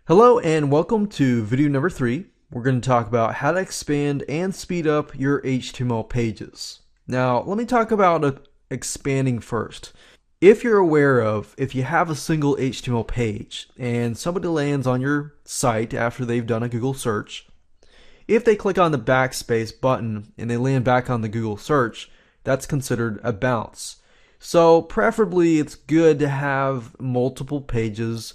Hello and welcome to video number 3. We're going to talk about how to expand and speed up your HTML pages. Now, let me talk about expanding first. If you're aware of, if you have a single HTML page and somebody lands on your site after they've done a Google search, if they click on the backspace button and they land back on the Google search, that's considered a bounce. So preferably it's good to have multiple pages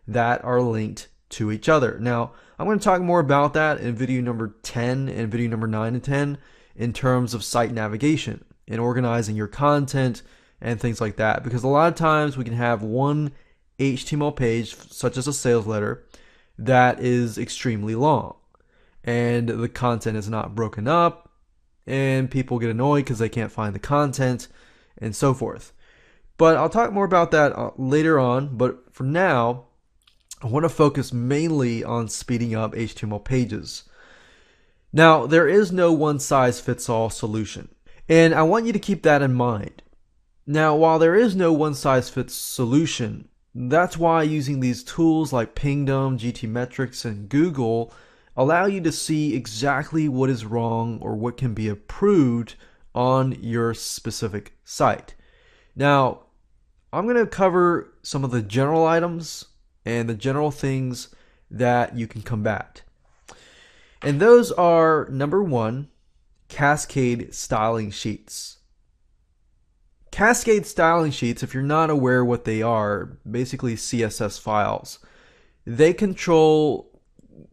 that are linked to each other. Now, I'm going to talk more about that in video number 10 and video number 9 and 10 in terms of site navigation and organizing your content and things like that. Because a lot of times we can have one HTML page, such as a sales letter, that is extremely long and the content is not broken up and people get annoyed because they can't find the content and so forth. But I'll talk more about that later on. But for now, I want to focus mainly on speeding up HTML pages. Now, there is no one-size-fits-all solution, and I want you to keep that in mind. Now, while there is no one-size-fits solution, that's why using these tools like Pingdom, GTmetrix, and Google allow you to see exactly what is wrong or what can be improved on your specific site. Now, I'm going to cover some of the general items and the general things that you can combat. And those are, number 1, cascade styling sheets. Cascade styling sheets, if you're not aware what they are, basically CSS files. They control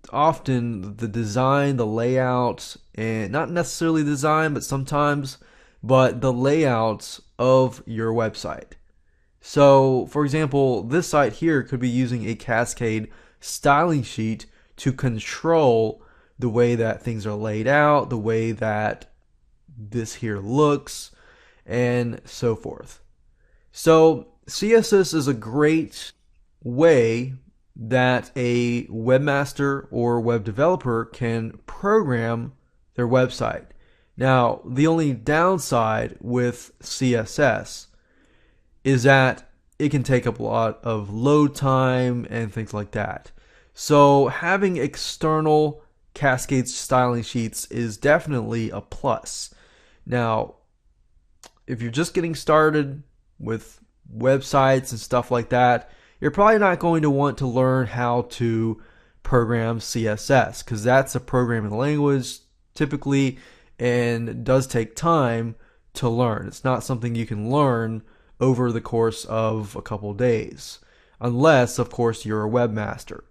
often the design, the layout, and not necessarily design, but sometimes, but the layouts of your website. So, for example, this site here could be using a cascade styling sheet to control the way that things are laid out, the way that this here looks, and so forth. So, CSS is a great way that a webmaster or web developer can program their website. Now, the only downside with CSS is that it can take up a lot of load time and things like that. So having external cascade styling sheets is definitely a plus. Now, if you're just getting started with websites and stuff like that, you're probably not going to want to learn how to program CSS because that's a programming language typically and does take time to learn. It's not something you can learn over the course of a couple days, unless, of course, you're a webmaster.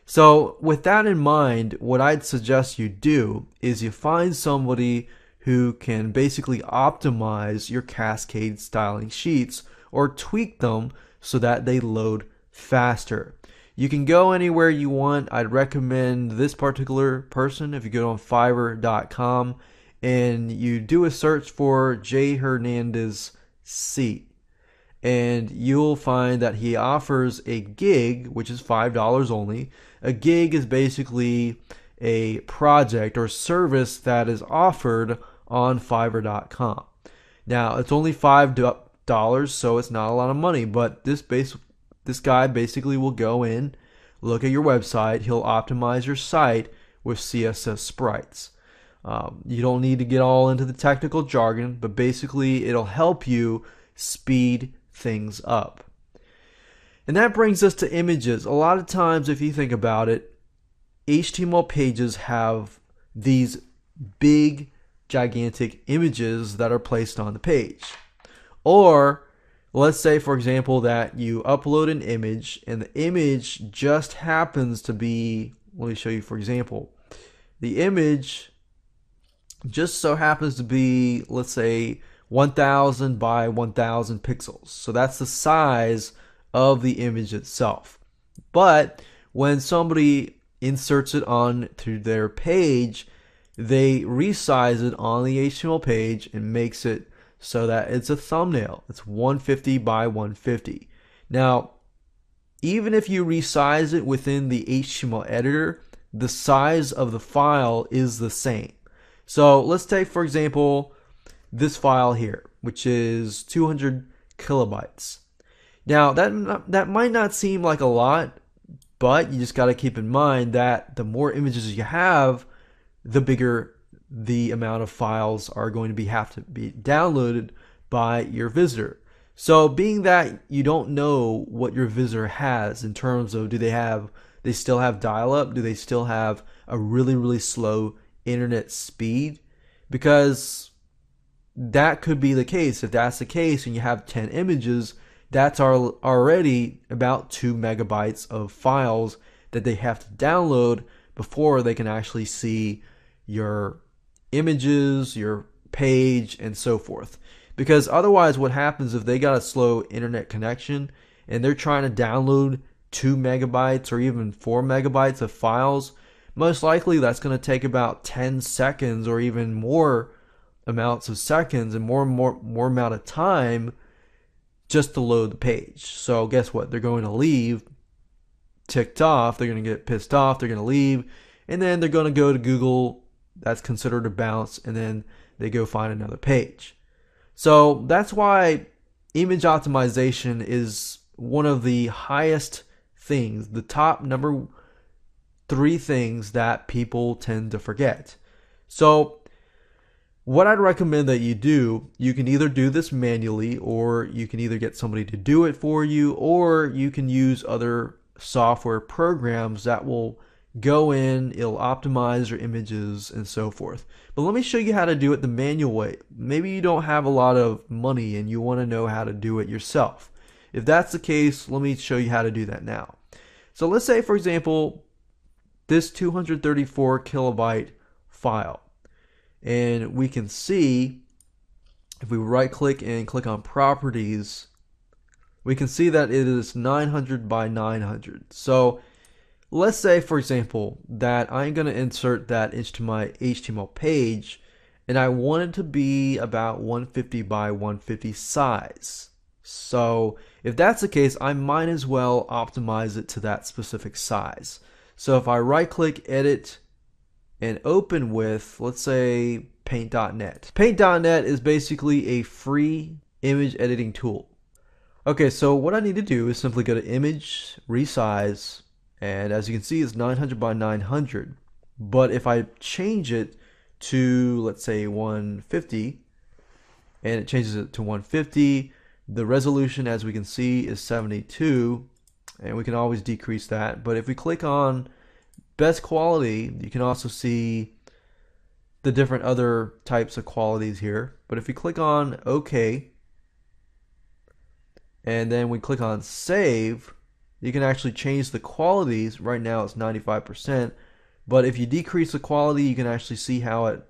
So with that in mind, what I'd suggest you do is you find somebody who can basically optimize your cascade styling sheets or tweak them so that they load faster. You can go anywhere you want. I'd recommend this particular person if you go on Fiverr.com and you do a search for J. Hernandez C. And you'll find that he offers a gig, which is $5 only. A gig is basically a project or service that is offered on Fiverr.com. Now, it's only $5, so it's not a lot of money, but this guy basically will go in, look at your website, he'll optimize your site with CSS sprites. You don't need to get all into the technical jargon, but basically it'll help you speed things up. And that brings us to images. A lot of times, if you think about it, HTML pages have these big, gigantic images that are placed on the page. Or let's say, for example, that you upload an image and the image just happens to be, let me show you for example, the image just so happens to be, let's say, 1000 by 1000 pixels. So that's the size of the image itself. But when somebody inserts it on to their page, they resize it on the HTML page and makes it so that it's a thumbnail. It's 150 by 150. Now, even if you resize it within the HTML editor, the size of the file is the same. So let's take, for example, this file here, which is 200 kilobytes. Now, that might not seem like a lot But you just got to keep in mind that the more images you have, the bigger the amount of files are going to have to be downloaded by your visitor. So being that you don't know what your visitor has in terms of they still have dial-up, do they still have a really slow internet speed? Because that could be the case. If that's the case and you have 10 images, that's already about 2 megabytes of files that they have to download before they can actually see your images, your page, and so forth. Because otherwise, what happens if they got a slow internet connection and they're trying to download 2 megabytes or even 4 megabytes of files, most likely that's going to take about 10 seconds or even more amounts of seconds and more amount of time just to load the page. So guess what? They're going to leave ticked off. They're going to get pissed off. They're going to leave. And then they're going to go to Google. That's considered a bounce. And then they go find another page. So that's why image optimization is one of the highest things, the top number 3 things that people tend to forget. So what I'd recommend that you do, you can either do this manually, or you can either get somebody to do it for you, or you can use other software programs that will go in, it'll optimize your images and so forth. But let me show you how to do it the manual way. Maybe you don't have a lot of money and you want to know how to do it yourself. If that's the case, let me show you how to do that now. So let's say, for example, this 234 kilobyte file. And we can see, if we right click and click on properties, we can see that it is 900 by 900. So let's say, for example, that I'm going to insert that into my HTML page and I want it to be about 150 by 150 size. So if that's the case, I might as well optimize it to that specific size. So if I right click, edit, and open with, let's say, Paint.net. Paint.net is basically a free image editing tool. Okay, so what I need to do is simply go to Image, Resize, and as you can see, it's 900 by 900. But if I change it to, let's say, 150, and it changes it to 150, the resolution, as we can see, is 72, and we can always decrease that. But if we click on best quality, you can also see the different other types of qualities here. But if we click on OK, and then we click on save, you can actually change the qualities. Right now it's 95%, but if you decrease the quality, you can actually see how it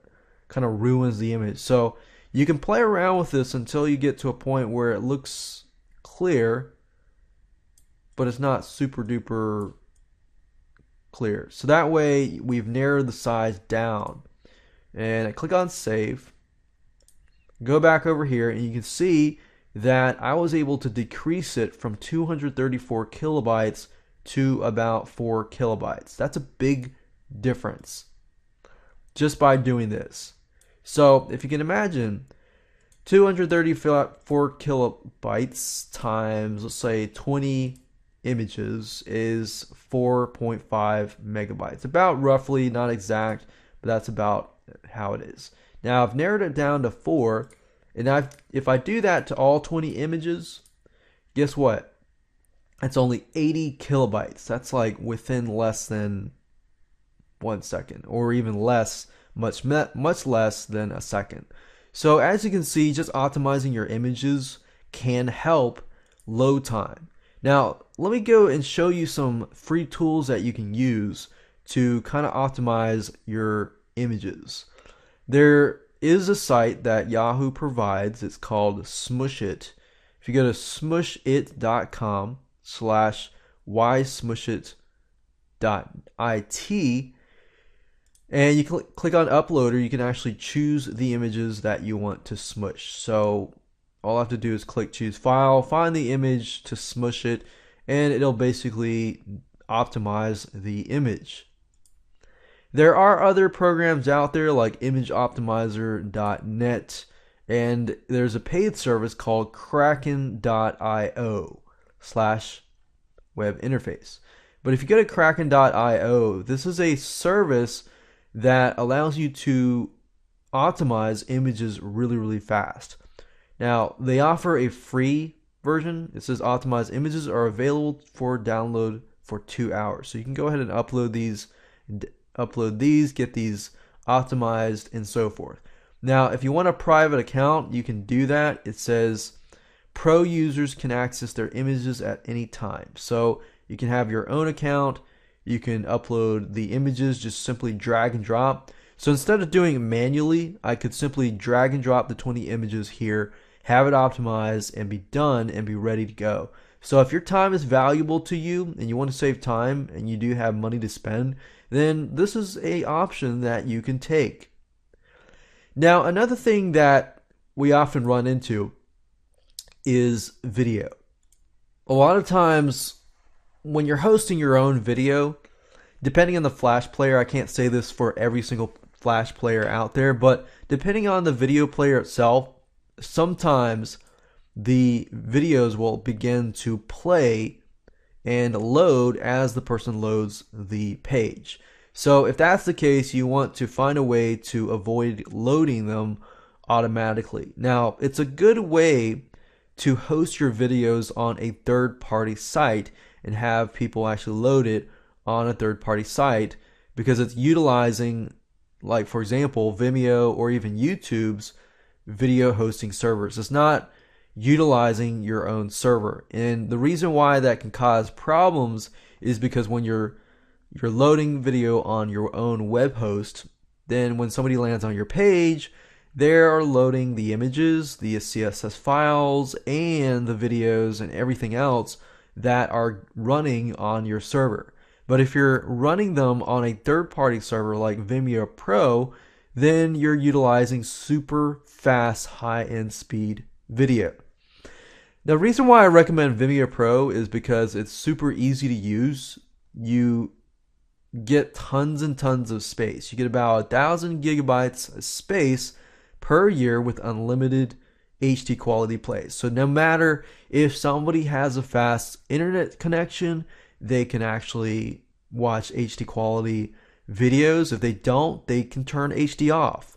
kind of ruins the image. So you can play around with this until you get to a point where it looks clear, but it's not super duper clear. So that way we've narrowed the size down. And I click on save, go back over here, and you can see that I was able to decrease it from 234 kilobytes to about 4 kilobytes. That's a big difference just by doing this. So if you can imagine, 234 kilobytes times, let's say, 20 images is 4.5 megabytes. About roughly, not exact, but that's about how it is. Now I've narrowed it down to 4, and if I do that to all 20 images, guess what? That's only 80 kilobytes. That's like within less than 1 second, or even less, much less than a second. So as you can see, just optimizing your images can help load time. Now, let me go and show you some free tools that you can use to kind of optimize your images. There is a site that Yahoo provides. It's called Smushit. If you go to smushit.com/whysmushit.it and you click on uploader, you can actually choose the images that you want to smush. So all I have to do is click choose file, find the image to smush it, and it'll basically optimize the image. There are other programs out there like imageoptimizer.net, and there's a paid service called kraken.io/web interface. But if you go to Kraken.io, this is a service that allows you to optimize images really, really fast. Now, they offer a free version. It says optimized images are available for download for 2 hours. So you can go ahead and upload these, get these optimized, and so forth. Now, if you want a private account, you can do that. It says pro users can access their images at any time. So you can have your own account. You can upload the images, just simply drag and drop. So instead of doing it manually, I could simply drag and drop the 20 images here, have it optimized, and be done and be ready to go. So if your time is valuable to you and you want to save time and you do have money to spend, then this is an option that you can take. Now, another thing that we often run into is video. A lot of times when you're hosting your own video, depending on the Flash player, I can't say this for every single Flash player out there, but depending on the video player itself, sometimes the videos will begin to play and load as the person loads the page. So if that's the case, you want to find a way to avoid loading them automatically. Now, it's a good way to host your videos on a third-party site and have people actually load it on a third-party site, because it's utilizing, like for example, Vimeo or even YouTube's video hosting servers. It's not utilizing your own server. And the reason why that can cause problems is because when you're loading video on your own web host, then when somebody lands on your page, they are loading the images, the CSS files, and the videos and everything else that are running on your server. But if you're running them on a third-party server like Vimeo Pro, then you're utilizing super fast, high-end speed video. The reason why I recommend Vimeo Pro is because it's super easy to use. You get tons and tons of space. You get about 1,000 gigabytes of space per year with unlimited HD quality plays. So no matter if somebody has a fast internet connection, they can actually watch HD quality videos. If they don't, they can turn HD off.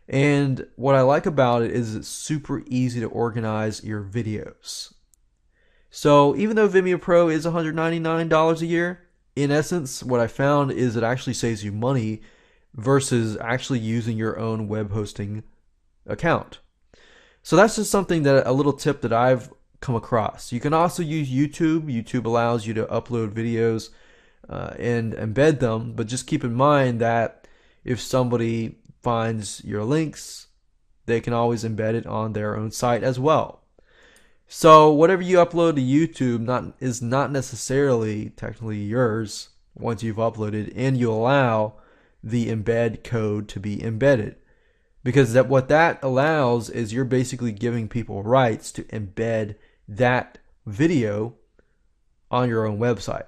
And what I like about it is it's super easy to organize your videos. So even though Vimeo Pro is $199 a year, in essence, what I found is it actually saves you money versus actually using your own web hosting account. So that's just something that, a little tip that I've come across. You can also use YouTube. YouTube allows you to upload videos and embed them, but just keep in mind that if somebody finds your links, they can always embed it on their own site as well. So whatever you upload to YouTube is not necessarily technically yours once you've uploaded, and you allow the embed code to be embedded. Because what that allows is you're basically giving people rights to embed that video on your own website.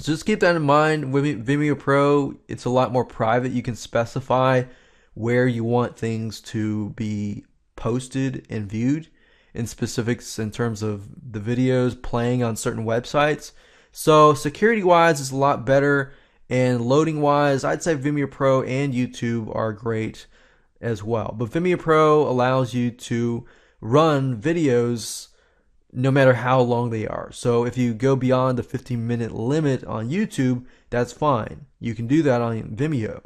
So just keep that in mind. With Vimeo Pro, it's a lot more private. You can specify where you want things to be posted and viewed, in specifics in terms of the videos playing on certain websites. So security-wise, it's a lot better, and loading-wise, I'd say Vimeo Pro and YouTube are great as well. But Vimeo Pro allows you to run videos no matter how long they are. So if you go beyond the 15-minute limit on YouTube, that's fine. You can do that on Vimeo.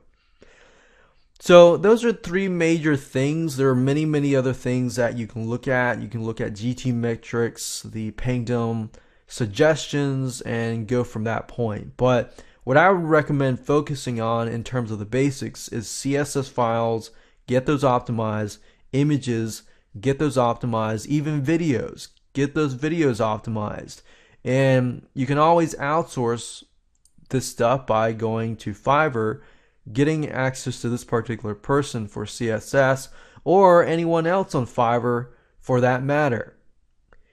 So those are three major things. There are many, many other things that you can look at. You can look at GT metrics, the pingdom, suggestions, and go from that point. But what I would recommend focusing on in terms of the basics is CSS files, get those optimized, images, get those optimized, even videos, get those videos optimized. And you can always outsource this stuff by going to Fiverr, getting access to this particular person for CSS, or anyone else on Fiverr for that matter.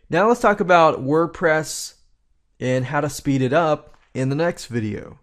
Now let's talk about WordPress and how to speed it up in the next video.